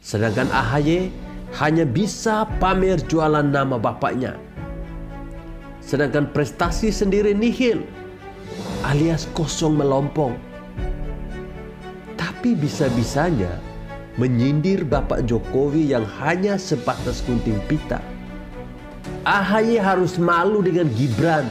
Sedangkan AHY hanya bisa pamer jualan nama bapaknya. Sedangkan prestasi sendiri nihil, alias kosong melompong. Tapi bisa-bisanya menyindir Bapak Jokowi yang hanya sebatas gunting pita. AHY harus malu dengan Gibran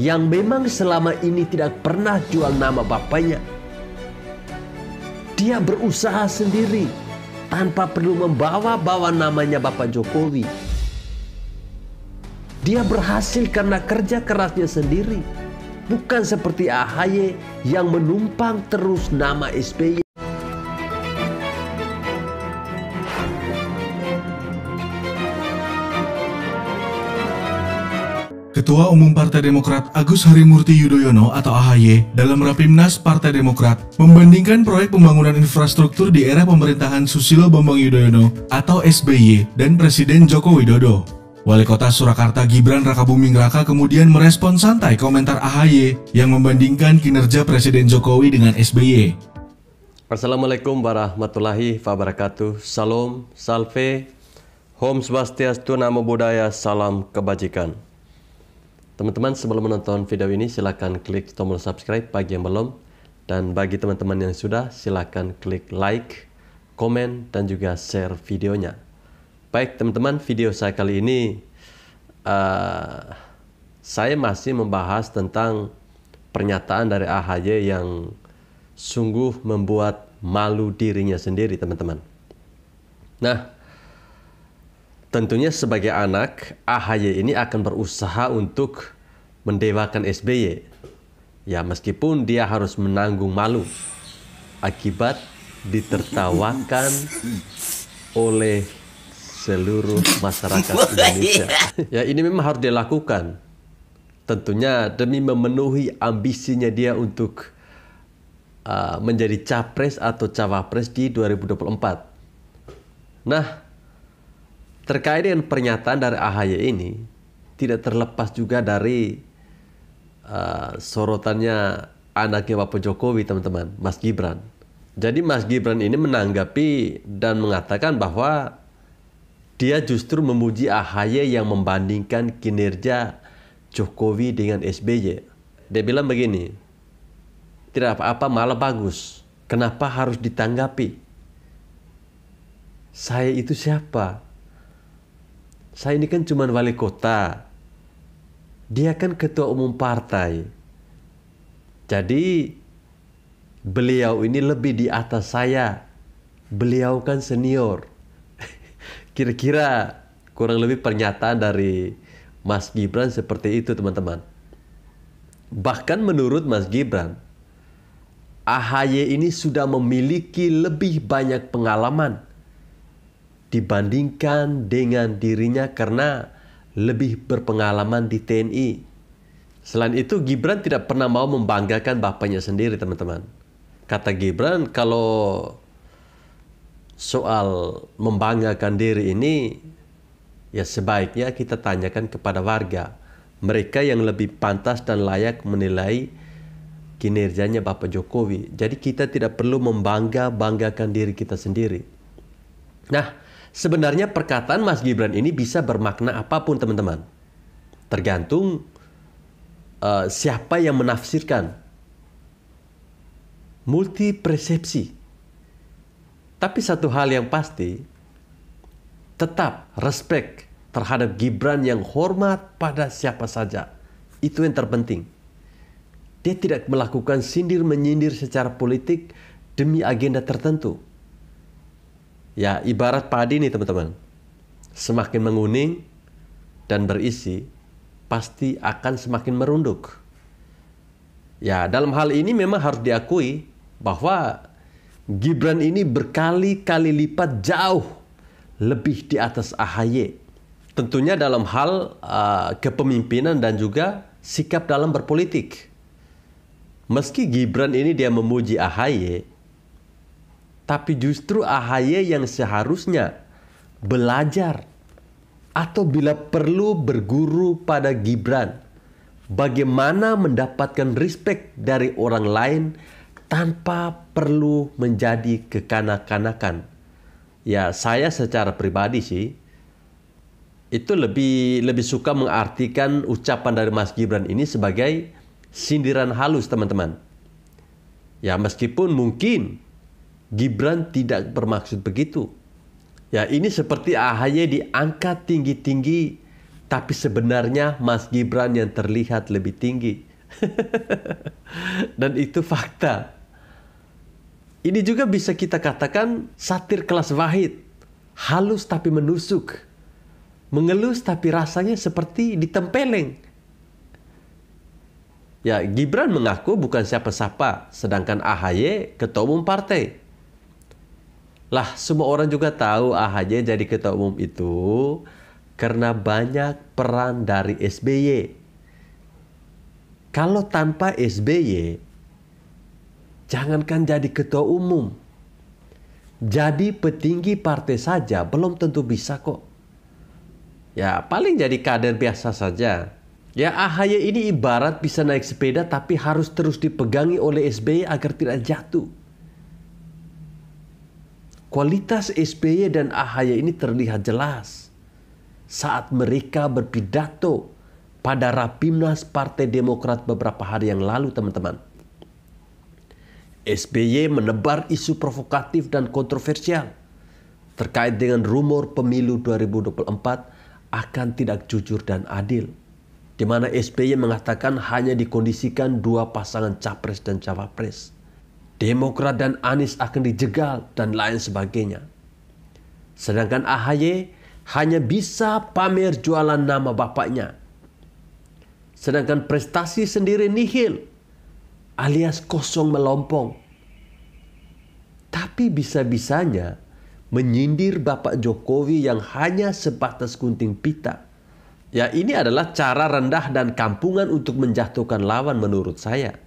yang memang selama ini tidak pernah jual nama bapaknya. Dia berusaha sendiri tanpa perlu membawa-bawa namanya Bapak Jokowi. Dia berhasil karena kerja kerasnya sendiri, bukan seperti AHY yang menumpang terus nama SBY. Ketua Umum Partai Demokrat Agus Harimurti Yudhoyono atau AHY dalam Rapimnas Partai Demokrat membandingkan proyek pembangunan infrastruktur di era pemerintahan Susilo Bambang Yudhoyono atau SBY dan Presiden Joko Widodo. Wali Kota Surakarta Gibran Rakabuming Raka kemudian merespon santai komentar AHY yang membandingkan kinerja Presiden Jokowi dengan SBY. Assalamualaikum warahmatullahi wabarakatuh. Salam, salve, Om Swastiastu, Namo Buddhaya, salam kebajikan. Teman-teman, sebelum menonton video ini silakan klik tombol subscribe bagi yang belum, dan bagi teman-teman yang sudah silakan klik like, komen, dan juga share videonya. Baik teman-teman, video saya kali ini saya masih membahas tentang pernyataan dari AHY yang sungguh membuat malu dirinya sendiri, teman-teman. Nah, tentunya sebagai anak, AHY ini akan berusaha untuk mendewakan SBY. Ya, meskipun dia harus menanggung malu akibat ditertawakan oleh seluruh masyarakat Indonesia. Ya, ini memang harus dilakukan. Tentunya demi memenuhi ambisinya dia untuk menjadi capres atau cawapres di 2024. Nah, terkait dengan pernyataan dari AHY ini, tidak terlepas juga dari sorotannya anaknya Bapak Jokowi, teman-teman, Mas Gibran. Jadi Mas Gibran ini menanggapi dan mengatakan bahwa dia justru memuji AHY yang membandingkan kinerja Jokowi dengan SBY. Dia bilang begini, tidak apa-apa, malah bagus. Kenapa harus ditanggapi? Saya itu siapa? Saya ini kan cuma wali kota. Dia kan ketua umum partai. Jadi beliau ini lebih di atas saya. Beliau kan senior. Kira-kira kurang lebih pernyataan dari Mas Gibran seperti itu, teman-teman. Bahkan menurut Mas Gibran, AHY ini sudah memiliki lebih banyak pengalaman dibandingkan dengan dirinya karena lebih berpengalaman di TNI. Selain itu, Gibran tidak pernah mau membanggakan bapaknya sendiri, teman-teman. Kata Gibran, kalau soal membanggakan diri ini, ya sebaiknya kita tanyakan kepada warga. Mereka yang lebih pantas dan layak menilai kinerjanya Bapak Jokowi. Jadi kita tidak perlu membanggakan diri kita sendiri. Nah, sebenarnya perkataan Mas Gibran ini bisa bermakna apapun, teman-teman. Tergantung siapa yang menafsirkan. Multi persepsi. Tapi satu hal yang pasti, tetap respect terhadap Gibran yang hormat pada siapa saja. Itu yang terpenting. Dia tidak melakukan sindir-menyindir secara politik demi agenda tertentu. Ya, ibarat padi nih, teman-teman. Semakin menguning dan berisi, pasti akan semakin merunduk. Ya, dalam hal ini memang harus diakui bahwa Gibran ini berkali-kali lipat jauh lebih di atas AHY. Tentunya dalam hal kepemimpinan dan juga sikap dalam berpolitik. Meski Gibran ini dia memuji AHY, tapi justru AHY yang seharusnya belajar atau bila perlu berguru pada Gibran bagaimana mendapatkan respect dari orang lain tanpa perlu menjadi kekanak-kanakan. Ya, saya secara pribadi sih itu lebih suka mengartikan ucapan dari Mas Gibran ini sebagai sindiran halus, teman-teman. Ya, meskipun mungkin Gibran tidak bermaksud begitu. Ya, ini seperti AHY diangkat tinggi-tinggi, tapi sebenarnya Mas Gibran yang terlihat lebih tinggi. Dan itu fakta. Ini juga bisa kita katakan satir kelas Wahid. Halus tapi menusuk. Mengelus tapi rasanya seperti ditempeleng. Ya, Gibran mengaku bukan siapa-siapa, sedangkan AHY ketua umum partai. Lah, semua orang juga tahu AHY jadi ketua umum itu karena banyak peran dari SBY. Kalau tanpa SBY, jangankan jadi ketua umum, jadi petinggi partai saja belum tentu bisa kok. Ya, paling jadi kader biasa saja. Ya, AHY ini ibarat bisa naik sepeda tapi harus terus dipegangi oleh SBY agar tidak jatuh. Kualitas SBY dan AHY ini terlihat jelas saat mereka berpidato pada Rapimnas Partai Demokrat beberapa hari yang lalu, teman-teman. SBY menebar isu provokatif dan kontroversial terkait dengan rumor pemilu 2024 akan tidak jujur dan adil, di mana SBY mengatakan hanya dikondisikan 2 pasangan capres dan cawapres. Demokrat dan Anies akan dijegal dan lain sebagainya. Sedangkan AHY hanya bisa pamer jualan nama bapaknya. Sedangkan prestasi sendiri nihil, alias kosong melompong. Tapi bisa-bisanya menyindir Bapak Jokowi yang hanya sebatas gunting pita. Ya, ini adalah cara rendah dan kampungan untuk menjatuhkan lawan menurut saya.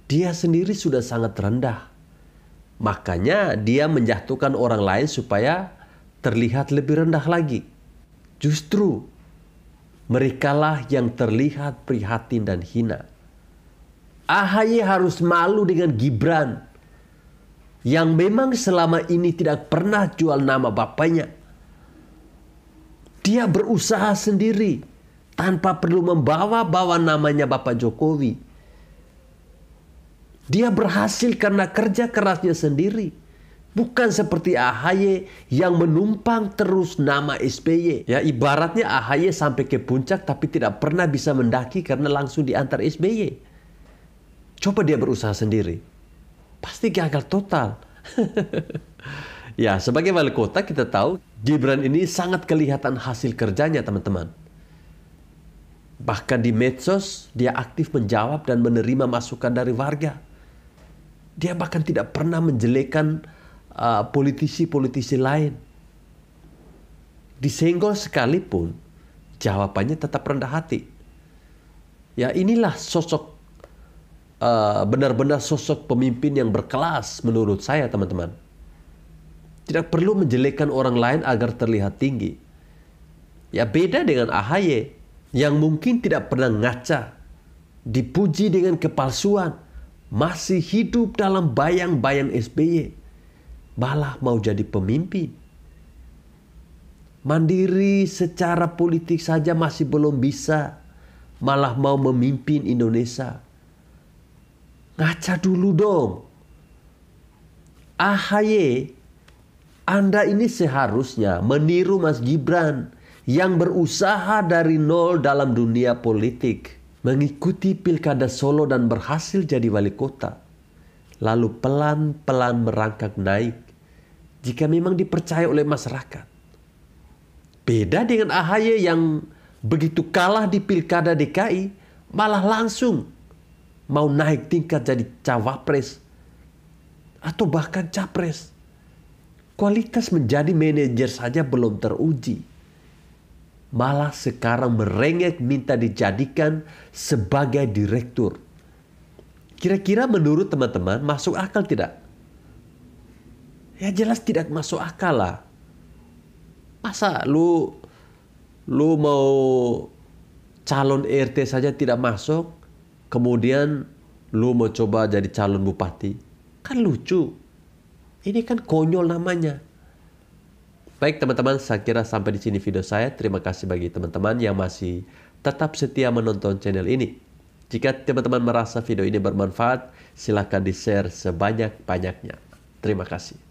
Dia sendiri sudah sangat rendah. Makanya dia menjatuhkan orang lain supaya terlihat lebih rendah lagi. Justru merekalah yang terlihat prihatin dan hina. AHY harus malu dengan Gibran yang memang selama ini tidak pernah jual nama bapaknya. Dia berusaha sendiri tanpa perlu membawa-bawa namanya Bapak Jokowi. Dia berhasil karena kerja kerasnya sendiri. Bukan seperti AHY yang menumpang terus nama SBY. Ya, ibaratnya AHY sampai ke puncak tapi tidak pernah bisa mendaki karena langsung diantar SBY. Coba dia berusaha sendiri, pasti gagal total. Ya, sebagai wali kota kita tahu Gibran ini sangat kelihatan hasil kerjanya, teman-teman. Bahkan di medsos dia aktif menjawab dan menerima masukan dari warga. Dia bahkan tidak pernah menjelekkan politisi-politisi lain. Disenggol sekalipun, jawabannya tetap rendah hati. Ya, inilah sosok, benar-benar sosok pemimpin yang berkelas menurut saya, teman-teman. Tidak perlu menjelekkan orang lain agar terlihat tinggi. Ya, beda dengan AHY yang mungkin tidak pernah ngaca, dipuji dengan kepalsuan, masih hidup dalam bayang-bayang SBY, malah mau jadi pemimpin. Mandiri secara politik saja masih belum bisa, malah mau memimpin Indonesia. Ngaca dulu dong. AHY, Anda ini seharusnya meniru Mas Gibran yang berusaha dari nol dalam dunia politik, mengikuti pilkada Solo dan berhasil jadi wali kota, lalu pelan-pelan merangkak naik jika memang dipercaya oleh masyarakat. Beda dengan AHY yang begitu kalah di pilkada DKI malah langsung mau naik tingkat jadi cawapres atau bahkan capres. Kualitas menjadi manajer saja belum teruji, malah sekarang merengek minta dijadikan sebagai direktur. Kira-kira menurut teman-teman masuk akal tidak? Ya jelas tidak masuk akal lah. Masa lu mau calon RT saja tidak masuk, kemudian lu mau coba jadi calon bupati? Kan lucu. Ini kan konyol namanya. Baik teman-teman, saya kira sampai di sini video saya. Terima kasih bagi teman-teman yang masih tetap setia menonton channel ini. Jika teman-teman merasa video ini bermanfaat, silakan di-share sebanyak-banyaknya. Terima kasih.